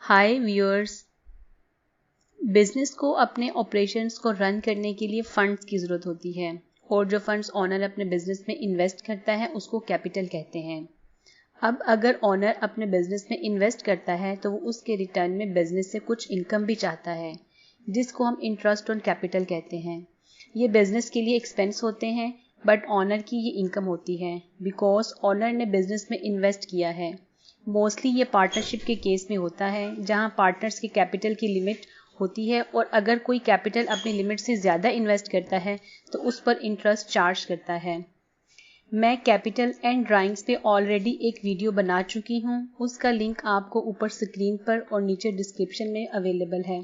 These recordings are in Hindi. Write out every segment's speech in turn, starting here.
हाय व्यूअर्स। बिजनेस को अपने ऑपरेशंस को रन करने के लिए फंड्स की ज़रूरत होती है और जो फंड्स ओनर अपने बिजनेस में इन्वेस्ट करता है उसको कैपिटल कहते हैं। अब अगर ओनर अपने बिजनेस में इन्वेस्ट करता है तो वो उसके रिटर्न में बिजनेस से कुछ इनकम भी चाहता है, जिसको हम इंटरेस्ट ऑन कैपिटल कहते हैं। ये बिजनेस के लिए एक्सपेंस होते हैं बट ओनर की ये इनकम होती है बिकॉज ओनर ने बिजनेस में इन्वेस्ट किया है। मोस्टली ये पार्टनरशिप के केस में होता है जहां पार्टनर्स की कैपिटल की लिमिट होती है और अगर कोई कैपिटल अपनी लिमिट से ज़्यादा इन्वेस्ट करता है तो उस पर इंटरेस्ट चार्ज करता है। मैं कैपिटल एंड ड्राइंग्स पे ऑलरेडी एक वीडियो बना चुकी हूँ, उसका लिंक आपको ऊपर स्क्रीन पर और नीचे डिस्क्रिप्शन में अवेलेबल है,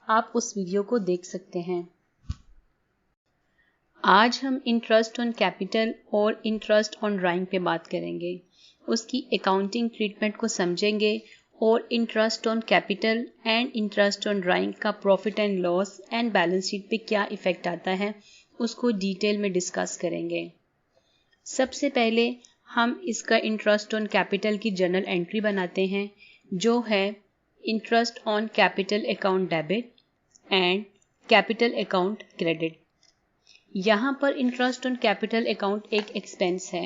आप उस वीडियो को देख सकते हैं। आज हम इंटरेस्ट ऑन कैपिटल और इंटरेस्ट ऑन ड्राइंग पे बात करेंगे, उसकी अकाउंटिंग ट्रीटमेंट को समझेंगे और interest on capital and interest on drawing का profit and loss and balance sheet पे क्या इफ़ेक्ट आता है उसको डिटेल में डिस्कस करेंगे। सबसे पहले हम इसका इंटरेस्ट ऑन कैपिटल की जर्नल एंट्री बनाते हैं जो है interest on capital account debit and capital account credit. यहाँ पर इंटरेस्ट ऑन कैपिटल अकाउंट एक एक्सपेंस है,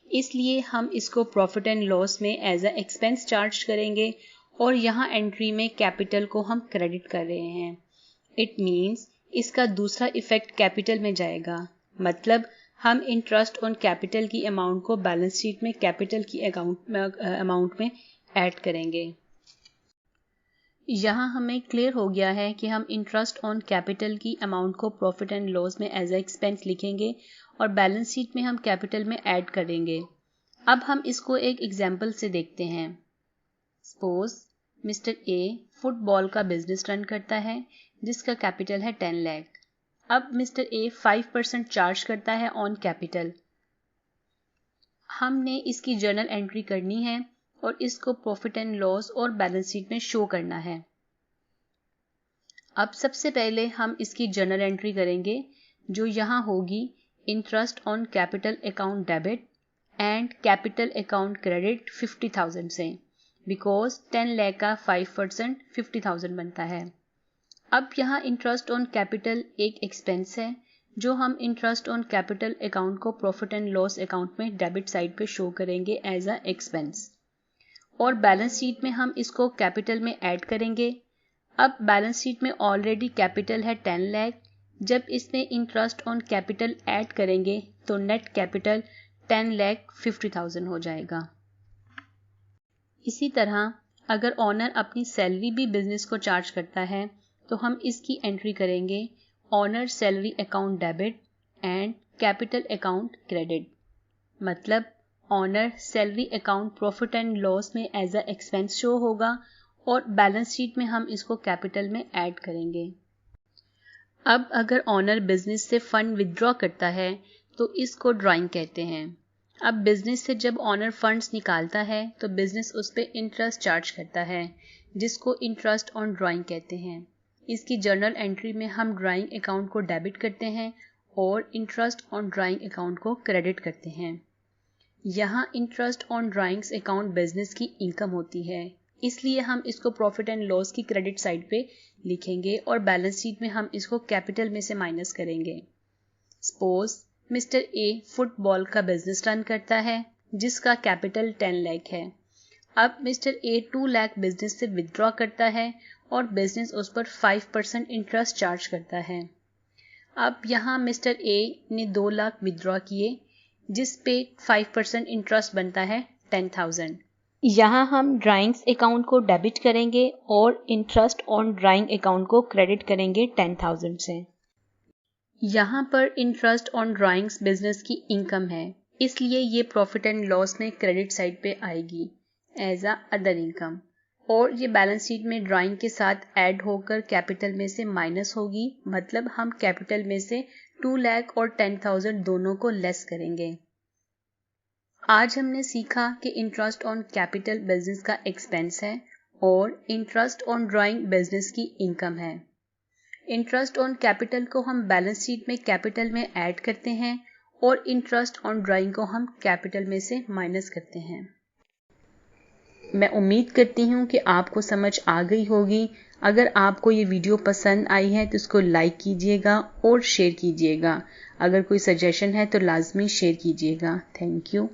इसलिए हम इसको प्रॉफिट एंड लॉस में एज अ एक्सपेंस चार्ज करेंगे और यहाँ एंट्री में कैपिटल को हम क्रेडिट कर रहे हैं। इट मीन्स इसका दूसरा इफेक्ट कैपिटल में जाएगा, मतलब हम इंटरेस्ट ऑन कैपिटल की अमाउंट को बैलेंस शीट में कैपिटल की अमाउंट में ऐड करेंगे। यहाँ हमें क्लियर हो गया है कि हम इंटरेस्ट ऑन कैपिटल की अमाउंट को प्रॉफिट एंड लॉस में एज अ एक्सपेंस लिखेंगे और बैलेंस शीट में हम कैपिटल में ऐड करेंगे। अब हम इसको एक एग्जांपल से देखते हैं। सपोज मिस्टर ए फुटबॉल का बिजनेस रन करता है जिसका कैपिटल है 10 लाख। अब मिस्टर ए 5% चार्ज करता है ऑन कैपिटल। हमने इसकी जर्नल एंट्री करनी है और इसको प्रॉफिट एंड लॉस और बैलेंस शीट में शो करना है। अब सबसे पहले हम इसकी जर्नल एंट्री करेंगे जो यहाँ होगी interest on capital account debit and capital account credit 50,000 से, बिकॉज 10 लाख का 5% 50,000 बनता है। अब यहाँ इंटरेस्ट ऑन कैपिटल एक एक्सपेंस है जो हम इंटरेस्ट ऑन कैपिटल अकाउंट को प्रॉफिट एंड लॉस अकाउंट में डेबिट साइड पे शो करेंगे एज अ एक्सपेंस और बैलेंस शीट में हम इसको कैपिटल में ऐड करेंगे। अब बैलेंस शीट में ऑलरेडी कैपिटल है 10 लाख, जब इसमें इंटरेस्ट ऑन कैपिटल ऐड करेंगे तो नेट कैपिटल 10,50,000 हो जाएगा। इसी तरह अगर ओनर अपनी सैलरी भी बिजनेस को चार्ज करता है तो हम इसकी एंट्री करेंगे owner salary account debit and capital account credit, मतलब owner salary account profit and loss में एज अ एक्सपेंस शो होगा और बैलेंस शीट में हम इसको कैपिटल में ऐड करेंगे। अब अगर ओनर बिजनेस से फंड विथड्रॉ करता है तो इसको ड्राइंग कहते हैं। अब बिजनेस से जब ओनर फंड्स निकालता है तो बिजनेस उस पर इंटरेस्ट चार्ज करता है जिसको इंटरेस्ट ऑन ड्राइंग कहते हैं। इसकी जर्नल एंट्री में हम ड्राइंग अकाउंट को डेबिट करते हैं और इंटरेस्ट ऑन ड्राइंग अकाउंट को क्रेडिट करते हैं। यहाँ interest on drawings account business की इनकम होती है, इसलिए हम इसको प्रॉफिट एंड लॉस की क्रेडिट साइड पे लिखेंगे और बैलेंस शीट में हम इसको कैपिटल में से माइनस करेंगे। सपोज मिस्टर ए फुटबॉल का बिजनेस रन करता है जिसका कैपिटल 10 लाख है। अब मिस्टर ए 2 लाख बिजनेस से विथड्रॉ करता है और बिजनेस उस पर 5% इंटरेस्ट चार्ज करता है। अब यहाँ मिस्टर ए ने 2 लाख विथड्रॉ किए जिस पे 5% इंटरेस्ट बनता है 10,000। यहाँ हम ड्राइंग्स अकाउंट को डेबिट करेंगे और इंटरेस्ट ऑन ड्राइंग अकाउंट को क्रेडिट करेंगे 10,000 से। यहाँ पर इंटरेस्ट ऑन ड्राइंग्स बिजनेस की इनकम है, इसलिए ये प्रॉफिट एंड लॉस में क्रेडिट साइड पे आएगी एज अ अदर इनकम और ये बैलेंस शीट में ड्राइंग के साथ ऐड होकर कैपिटल में से माइनस होगी, मतलब हम कैपिटल में से 2 लाख और 10,000 दोनों को लेस करेंगे। आज हमने सीखा कि इंटरेस्ट ऑन कैपिटल बिजनेस का एक्सपेंस है और इंटरेस्ट ऑन ड्राइंग बिजनेस की इनकम है। इंटरेस्ट ऑन कैपिटल को हम बैलेंस शीट में कैपिटल में ऐड करते हैं और इंटरेस्ट ऑन ड्राइंग को हम कैपिटल में से माइनस करते हैं। मैं उम्मीद करती हूँ कि आपको समझ आ गई होगी। अगर आपको ये वीडियो पसंद आई है तो इसको लाइक कीजिएगा और शेयर कीजिएगा। अगर कोई सजेशन है तो लाजमी शेयर कीजिएगा। Thank you.